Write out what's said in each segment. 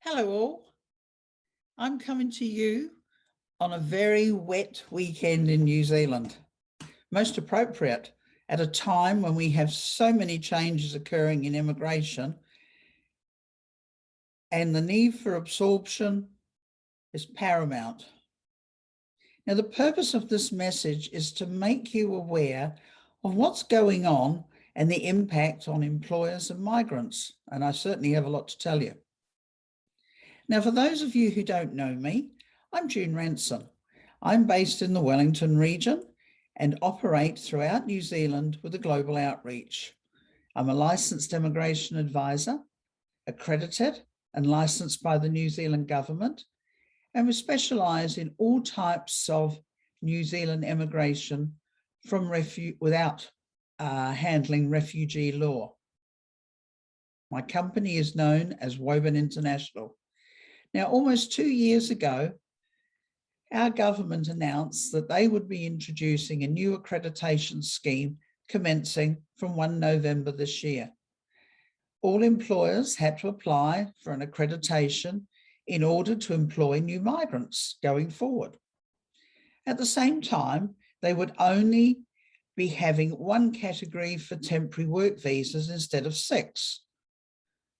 Hello all, I'm coming to you on a very wet weekend in New Zealand. Most appropriate at a time when we have so many changes occurring in immigration and the need for absorption is paramount. Now, the purpose of this message is to make you aware of what's going on and the impact on employers and migrants, and I certainly have a lot to tell you. Now, for those of you who don't know me, I'm Ranson. I'm based in the Wellington region and operate throughout New Zealand with a global outreach. I'm a licensed immigration advisor, accredited and licensed by the New Zealand government, and we specialise in all types of New Zealand immigration from without handling refugee law. My company is known as Woburn International. Now, almost 2 years ago, our government announced that they would be introducing a new accreditation scheme commencing from 1 November this year. All employers had to apply for an accreditation in order to employ new migrants going forward. At the same time, they would only be having one category for temporary work visas instead of 6.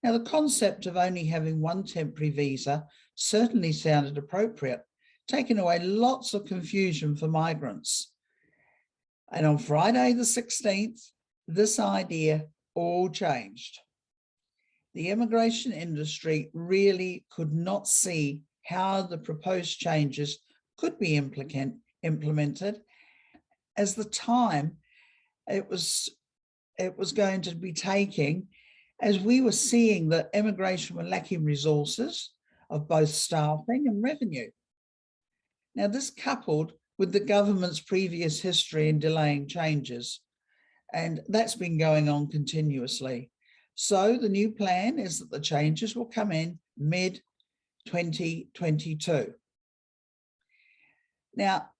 Now, the concept of only having one temporary visa certainly sounded appropriate, taking away lots of confusion for migrants. And on Friday the 16th, this idea all changed. The immigration industry really could not see how the proposed changes could be implemented, as the time it was going to be taking, as we were seeing that immigration were lacking resources of both staffing and revenue. Now, this coupled with the government's previous history in delaying changes, and that's been going on continuously. So the new plan is that the changes will come in mid-2022. Now,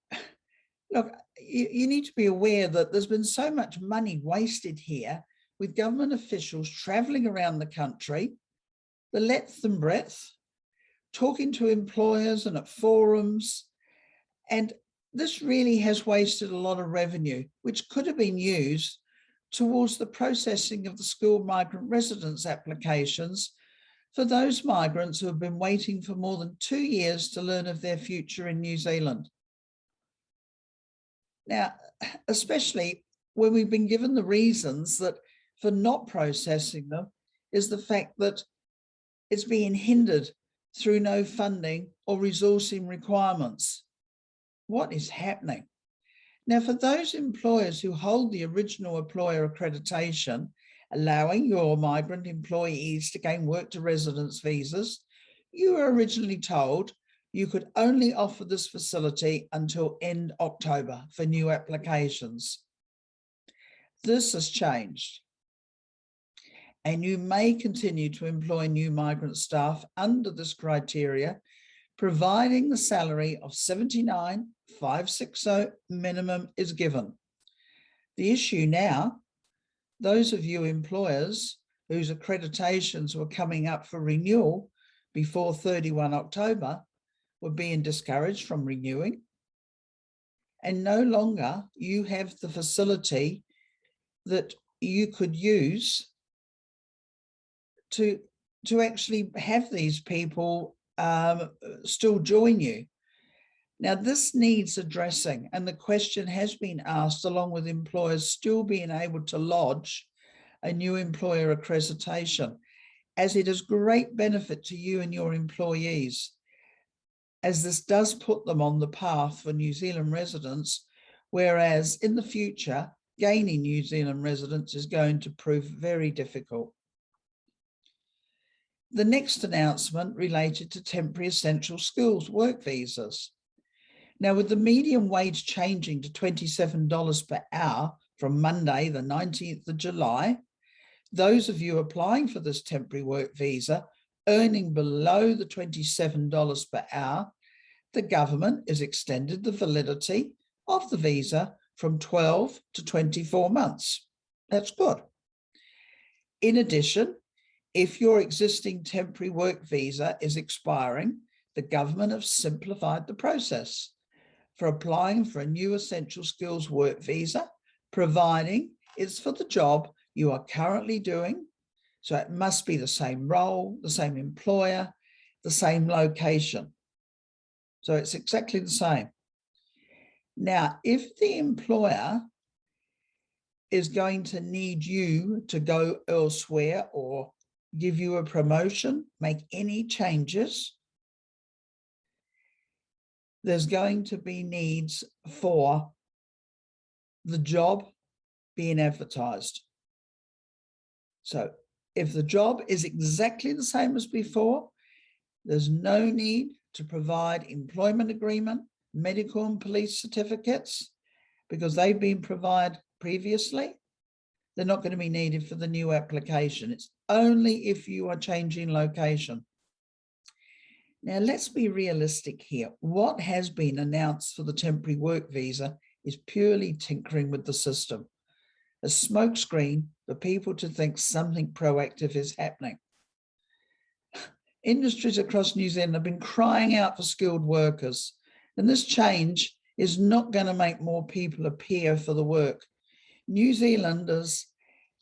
look, you need to be aware that there's been so much money wasted here with government officials travelling around the country, the length and breadth, talking to employers and at forums. And this really has wasted a lot of revenue, which could have been used towards the processing of the skilled migrant residence applications for those migrants who have been waiting for more than 2 years to learn of their future in New Zealand. Now, especially when we've been given the reasons that for not processing them is the fact that it's being hindered through no funding or resourcing requirements. What is happening? Now, for those employers who hold the original employer accreditation, allowing your migrant employees to gain work to residence visas, you were originally told you could only offer this facility until end October for new applications. This has changed. And you may continue to employ new migrant staff under this criteria, providing the salary of $79,560 minimum is given. The issue now, those of you employers whose accreditations were coming up for renewal before 31 October were being discouraged from renewing, and no longer you have the facility that you could use to actually have these people still join you. Now, this needs addressing, and the question has been asked, along with employers still being able to lodge a new employer accreditation, as it is great benefit to you and your employees, as this does put them on the path for New Zealand residents, whereas in the future, gaining New Zealand residents is going to prove very difficult. The next announcement related to temporary essential skills work visas. Now, with the median wage changing to $27 per hour from Monday, the 19th of July, those of you applying for this temporary work visa earning below the $27 per hour, the government has extended the validity of the visa from 12 to 24 months. That's good. In addition, If your existing temporary work visa is expiring, the government have simplified the process for applying for a new essential skills work visa, providing it's for the job you are currently doing. So it must be the same role, the same employer, the same location. So it's exactly the same. Now, if the employer is going to need you to go elsewhere or give you a promotion, make any changes, there's going to be needs for the job being advertised. So if the job is exactly the same as before, there's no need to provide employment agreement, medical and police certificates, because they've been provided previously. They're not going to be needed for the new application. It's only if you are changing location. Now, let's be realistic here. What has been announced for the temporary work visa is purely tinkering with the system, a smokescreen for people to think something proactive is happening. Industries across New Zealand have been crying out for skilled workers, and this change is not going to make more people appear for the work. New Zealanders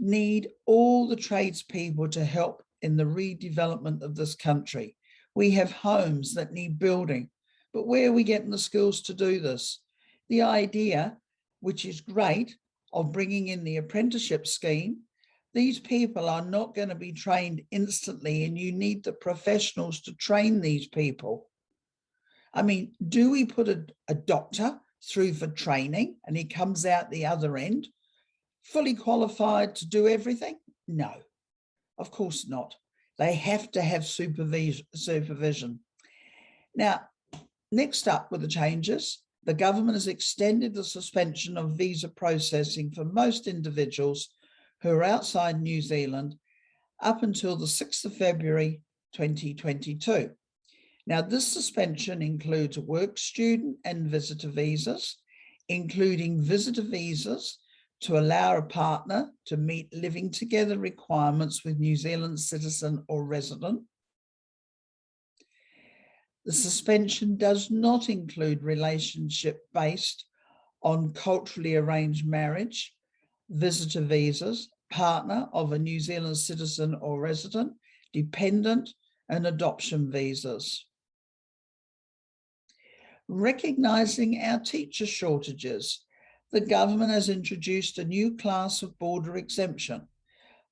need all the tradespeople to help in the redevelopment of this country. We have homes that need building, but where are we getting the skills to do this? The idea, which is great, of bringing in the apprenticeship scheme, these people are not going to be trained instantly, and you need the professionals to train these people. I mean, do we put a doctor through for training and he comes out the other end fully qualified to do everything? No, of course not. They have to have supervision. Now, next up with the changes, the government has extended the suspension of visa processing for most individuals who are outside New Zealand up until the 6th of February 2022. Now, this suspension includes work, student and visitor visas, including visitor visas to allow a partner to meet living together requirements with New Zealand citizen or resident. The suspension does not include relationship based on culturally arranged marriage, visitor visas, partner of a New Zealand citizen or resident, dependent and adoption visas. Recognising our teacher shortages, the government has introduced a new class of border exemption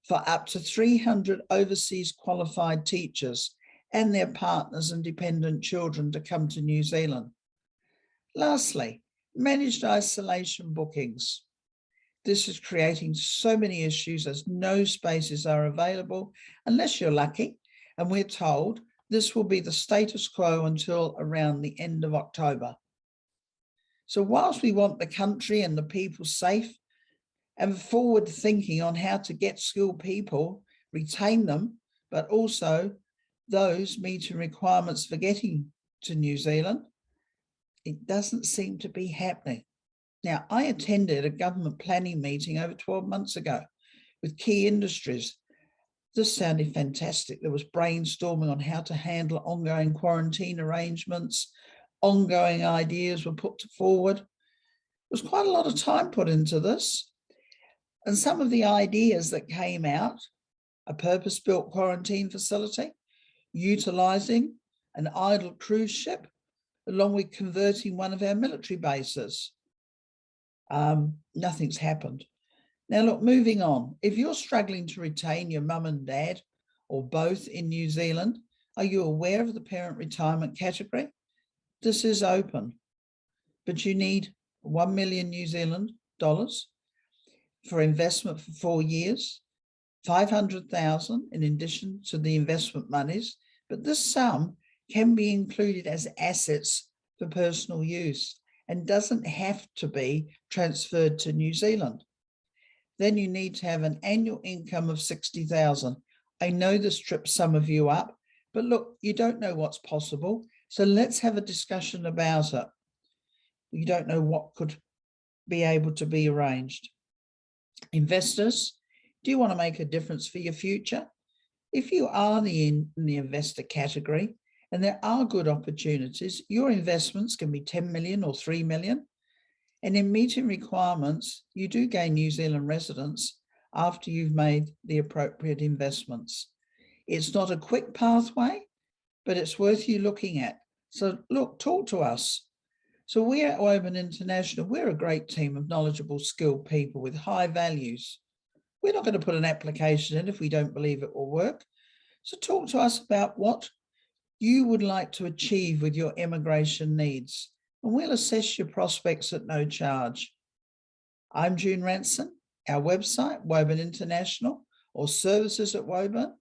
for up to 300 overseas qualified teachers and their partners and dependent children to come to New Zealand. Lastly, managed isolation bookings. This is creating so many issues as no spaces are available unless you're lucky, and we're told this will be the status quo until around the end of October. So whilst we want the country and the people safe and forward thinking on how to get skilled people, retain them, but also those meeting requirements for getting to New Zealand, it doesn't seem to be happening. Now, I attended a government planning meeting over 12 months ago with key industries. This sounded fantastic. There was brainstorming on how to handle ongoing quarantine arrangements. Ongoing ideas were put forward. There was quite a lot of time put into this. And some of the ideas that came out, a purpose-built quarantine facility, utilising an idle cruise ship, along with converting one of our military bases. Nothing's happened. Now, look, moving on. If you're struggling to retain your mum and dad, or both in New Zealand, are you aware of the parent retirement category? This is open, but you need 1 million New Zealand dollars for investment for 4 years, 500,000 in addition to the investment monies, but this sum can be included as assets for personal use and doesn't have to be transferred to New Zealand. Then you need to have an annual income of 60,000. I know this trips some of you up, but look, you don't know what's possible. So let's have a discussion about it. You don't know what could be able to be arranged. Investors, do you want to make a difference for your future? If you are in the investor category and there are good opportunities, your investments can be 10 million or 3 million. And in meeting requirements, you do gain New Zealand residence after you've made the appropriate investments. It's not a quick pathway, but it's worth you looking at. So look, talk to us. So we at Woburn International, we're a great team of knowledgeable, skilled people with high values. We're not going to put an application in if we don't believe it will work. So talk to us about what you would like to achieve with your immigration needs, and we'll assess your prospects at no charge. I'm June Ranson. Our website, Woburn International, or services at Woburn,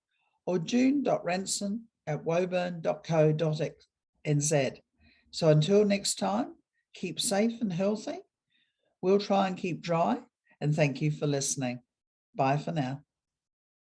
or june.ranson@woburn.co.nz. So until next time, keep safe and healthy. We'll try and keep dry, and thank you for listening. Bye for now.